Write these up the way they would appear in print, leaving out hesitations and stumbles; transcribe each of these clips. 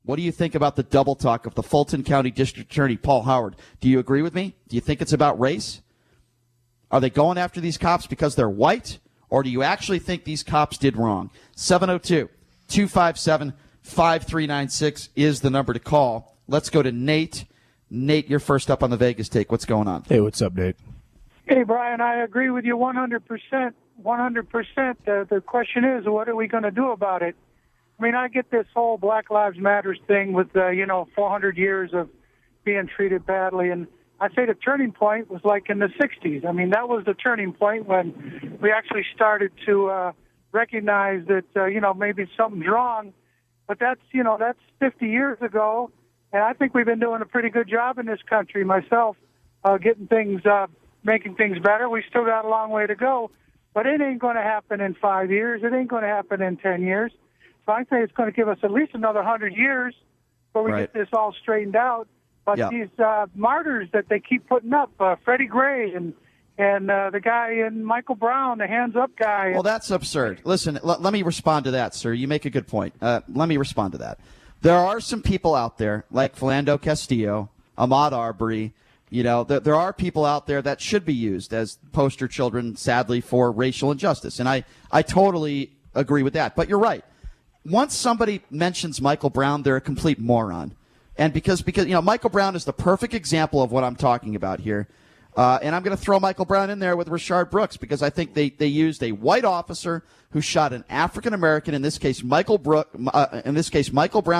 What do you think about the double talk of the Fulton County District Attorney, Paul Howard? Do you agree with me? Do you think it's about race? Are they going after these cops because they're white, or do you actually think these cops did wrong? 702-257-5396 is the number to call. Let's go to Nate. Nate, you're first up on the Vegas take. What's going on? Hey, what's up, Nate? Hey, Brian, I agree with you 100%. 100%. The question is, what are we going to do about it? I mean, I get this whole Black Lives Matter thing with, 400 years of being treated badly. And I say the turning point was like in the 60s. I mean, that was the turning point when we actually started to recognize that, maybe something's wrong. But that's 50 years ago. And I think we've been doing a pretty good job in this country, myself, getting things, making things better. We still got a long way to go. But it ain't going to happen in 5 years. It ain't going to happen in 10 years. So I think it's going to give us at least another 100 years before we get this all straightened out. But these martyrs that they keep putting up, Freddie Gray and the guy in Michael Brown, the hands up guy. Well, that's absurd. Listen, let me respond to that, sir. You make a good point. Let me respond to that. There are some people out there like Philando Castillo, Ahmaud Arbery. There are people out there that should be used as poster children, sadly, for racial injustice. And I totally agree with that. But you're right. Once somebody mentions Michael Brown, they're a complete moron. And because Michael Brown is the perfect example of what I'm talking about here. And I'm going to throw Michael Brown in there with Rayshard Brooks because I think they used a white officer who shot an African American, in this case Michael Brown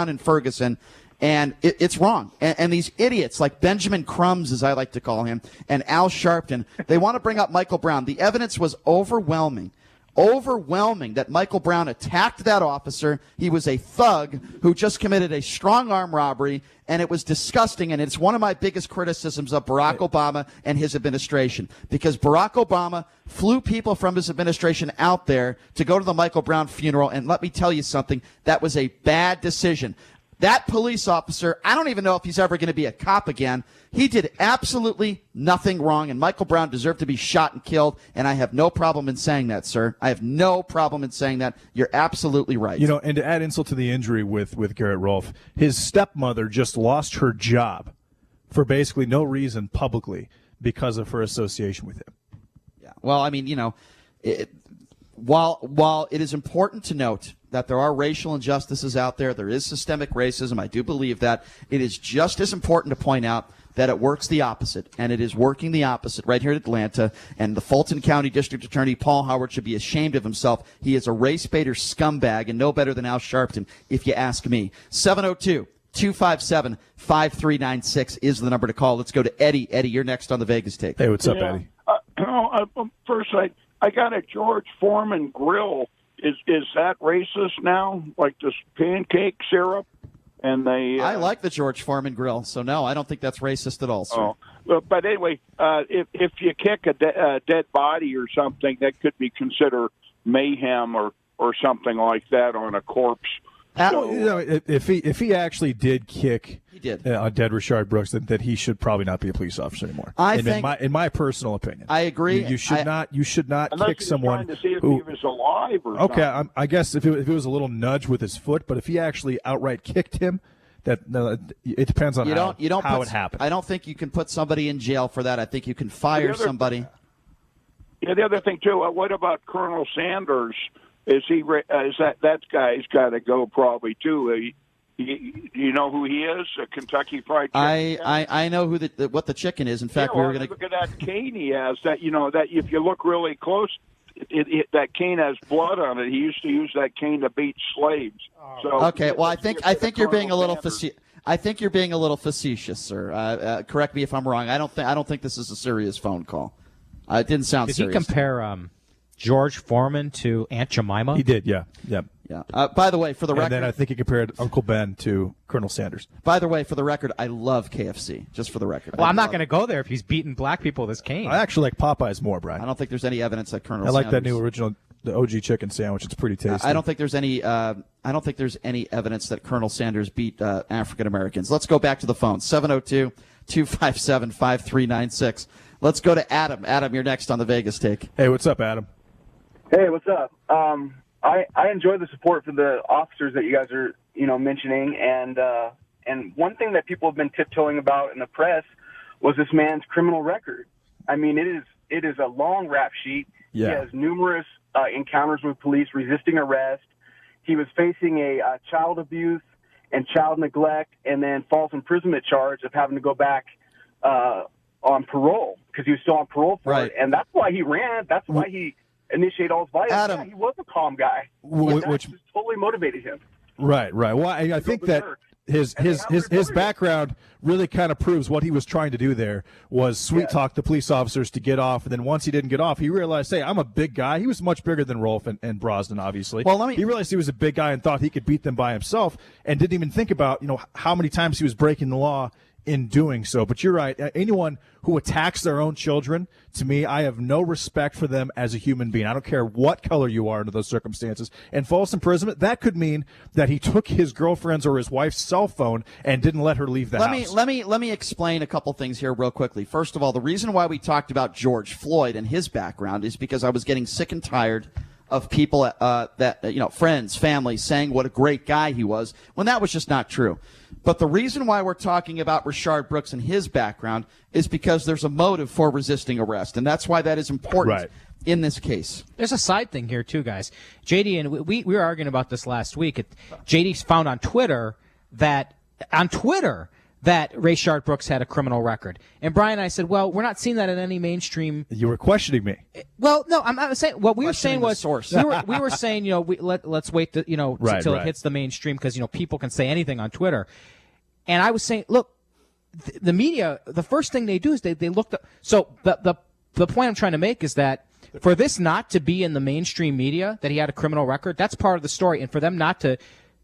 in Ferguson, and it's wrong. And these idiots like Benjamin Crumbs, as I like to call him, and Al Sharpton, they want to bring up Michael Brown. The evidence was overwhelming that Michael Brown attacked that officer. He was a thug who just committed a strong-arm robbery, and it was disgusting, and it's one of my biggest criticisms of Barack Obama and his administration, because Barack Obama flew people from his administration out there to go to the Michael Brown funeral, and let me tell you something, that was a bad decision. That police officer, I don't even know if he's ever going to be a cop again. He did absolutely nothing wrong, and Michael Brown deserved to be shot and killed, and I have no problem in saying that, sir. I have no problem in saying that. You're absolutely right. And to add insult to the injury with Garrett Rolfe, his stepmother just lost her job for basically no reason publicly because of her association with him. Yeah. Well, I mean, while it is important to note that there are racial injustices out there, there is systemic racism, I do believe that, it is just as important to point out that it works the opposite, and it is working the opposite right here in Atlanta, and the Fulton County District Attorney, Paul Howard, should be ashamed of himself. He is a race-baiter scumbag and no better than Al Sharpton, if you ask me. 702-257-5396 is the number to call. Let's go to Eddie. Eddie, you're next on the Vegas take. Hey, what's up, Eddie? First, I got a George Foreman grill. Is that racist now? Like this pancake syrup? And I like the George Foreman grill, so no, I don't think that's racist at all, sir. Oh, well, but anyway, if you kick a dead body or something, that could be considered mayhem or something like that on a corpse. If he actually did kick a dead Rayshard Brooks, then he should probably not be a police officer anymore. In my personal opinion, I agree. You should not kick someone to see if who he was alive or okay. something. I guess if it was a little nudge with his foot, but if he actually outright kicked him, it depends on how it happened. I don't think you can put somebody in jail for that. I think you can fire somebody. Yeah, the other thing too. What about Colonel Sanders? Is that guy's got to go probably too? You know who he is? A Kentucky Fried Chicken. I know what the chicken is. In fact, we were going to look at that cane he has. That that if you look really close, that cane has blood on it. He used to use that cane to beat slaves. So okay, well, I think you're being a little facetious. I think you're being a little facetious, sir. Correct me if I'm wrong. I don't think this is a serious phone call. It didn't sound serious. Did he compare George Foreman to Aunt Jemima? He did, yeah. By the way, for the record, and then I think he compared Uncle Ben to Colonel Sanders. By the way, for the record, I love KFC. Just for the record. Well, I'm not going to go there if he's beating black people with his cane. I actually like Popeyes more, Brian. I don't think there's any evidence that Colonel. I like that new original, the OG chicken sandwich. It's pretty tasty. I don't think there's any. I don't think there's any evidence that Colonel Sanders beat African Americans. Let's go back to the phone. 702-257-5396. Let's go to Adam. Adam, you're next on the Vegas take. Hey, what's up, Adam? Hey, what's up? I enjoy the support for the officers that you guys are, mentioning, and one thing that people have been tiptoeing about in the press was this man's criminal record. I mean, it is a long rap sheet. Yeah. He has numerous encounters with police, resisting arrest. He was facing a child abuse and child neglect, and then false imprisonment charge of having to go back on parole because he was still on parole for it. And that's why he ran. That's why he initiated all his violence. Adam, yeah, he was a calm guy. Which just totally motivated him. Right. Well, I think that his background really kind of proves what he was trying to do there was sweet talk the police officers to get off, and then once he didn't get off, he realized, hey, I'm a big guy. He was much bigger than Rolf and Brosnan, obviously. Well, he realized he was a big guy and thought he could beat them by himself, and didn't even think about how many times he was breaking the law in doing so. But you're right. Anyone who attacks their own children, to me, I have no respect for them as a human being. I don't care what color you are under those circumstances. And false imprisonment, that could mean that he took his girlfriend's or his wife's cell phone and didn't let her leave the house. Let me explain a couple things here real quickly. First of all, the reason why we talked about George Floyd and his background is because I was getting sick and tired of people friends, family saying what a great guy he was when that was just not true. But the reason why we're talking about Rayshard Brooks and his background is because there's a motive for resisting arrest, and that's why that is important in this case. There's a side thing here too, guys. JD and we were arguing about this last week. JD found on Twitter that Rayshard Brooks had a criminal record. And Brian and I said, well, we're not seeing that in any mainstream. You were questioning me. Well, no, I'm saying what we were saying was source. we were saying, let's wait until it hits the mainstream because people can say anything on Twitter. And I was saying, look, the media, the first thing they do is they look up. So the point I'm trying to make is that for this not to be in the mainstream media that he had a criminal record, that's part of the story. And for them not to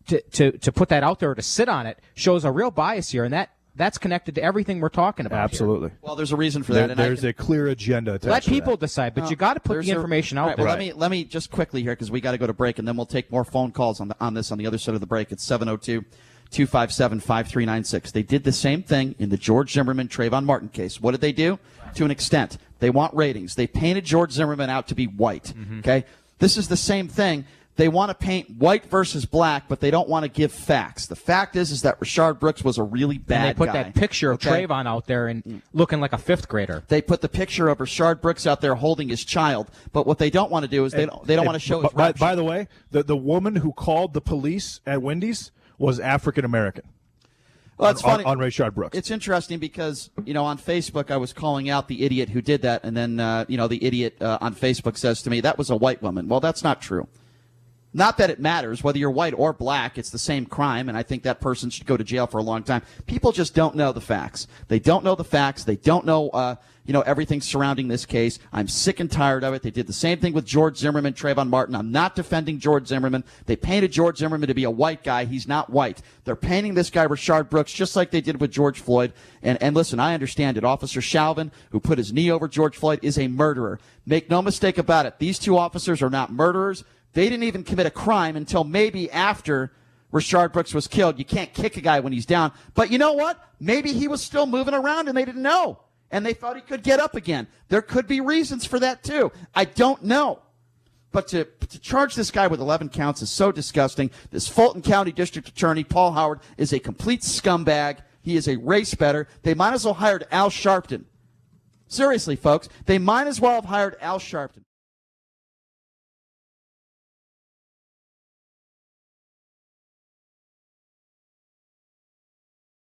put that out there or to sit on it shows a real bias here, and that's connected to everything we're talking about. Absolutely. Here. Well, there's a reason for that. And there's a clear agenda. Let people decide, but you got to put the information out there. Well, let me just quickly here because we got to go to break, and then we'll take more phone calls on this on the other side of the break. It's 702-257-5396. They did the same thing in the George Zimmerman Trayvon Martin case. What did they do? To an extent, they want ratings. They painted George Zimmerman out to be white. Okay, this is the same thing. They want to paint white versus black, but they don't want to give facts. The fact is that Rayshard Brooks was a really bad guy. And they put that picture of Trayvon out there and looking like a fifth grader. They put the picture of Rayshard Brooks out there holding his child, but what they don't want to do is they don't want to show his rap sheet. By the way, the woman who called the police at Wendy's was African American. Well, it's funny. On Rayshard Brooks. It's interesting because, on Facebook I was calling out the idiot who did that, and then, the idiot on Facebook says to me, that was a white woman. Well, that's not true. Not that it matters whether you're white or black. It's the same crime, and I think that person should go to jail for a long time. People just don't know the facts. They don't know the facts. They don't know, everything surrounding this case. I'm sick and tired of it. They did the same thing with George Zimmerman, Trayvon Martin. I'm not defending George Zimmerman. They painted George Zimmerman to be a white guy. He's not white. They're painting this guy, Rayshard Brooks, just like they did with George Floyd. And listen, I understand it. Officer Chauvin, who put his knee over George Floyd, is a murderer. Make no mistake about it. These two officers are not murderers. They didn't even commit a crime until maybe after Rayshard Brooks was killed. You can't kick a guy when he's down. But you know what? Maybe he was still moving around and they didn't know. And they thought he could get up again. There could be reasons for that too. I don't know. But to charge this guy with 11 counts is so disgusting. This Fulton County District Attorney, Paul Howard, is a complete scumbag. He is a race better. They might as well have hired Al Sharpton. Seriously, folks. They might as well have hired Al Sharpton.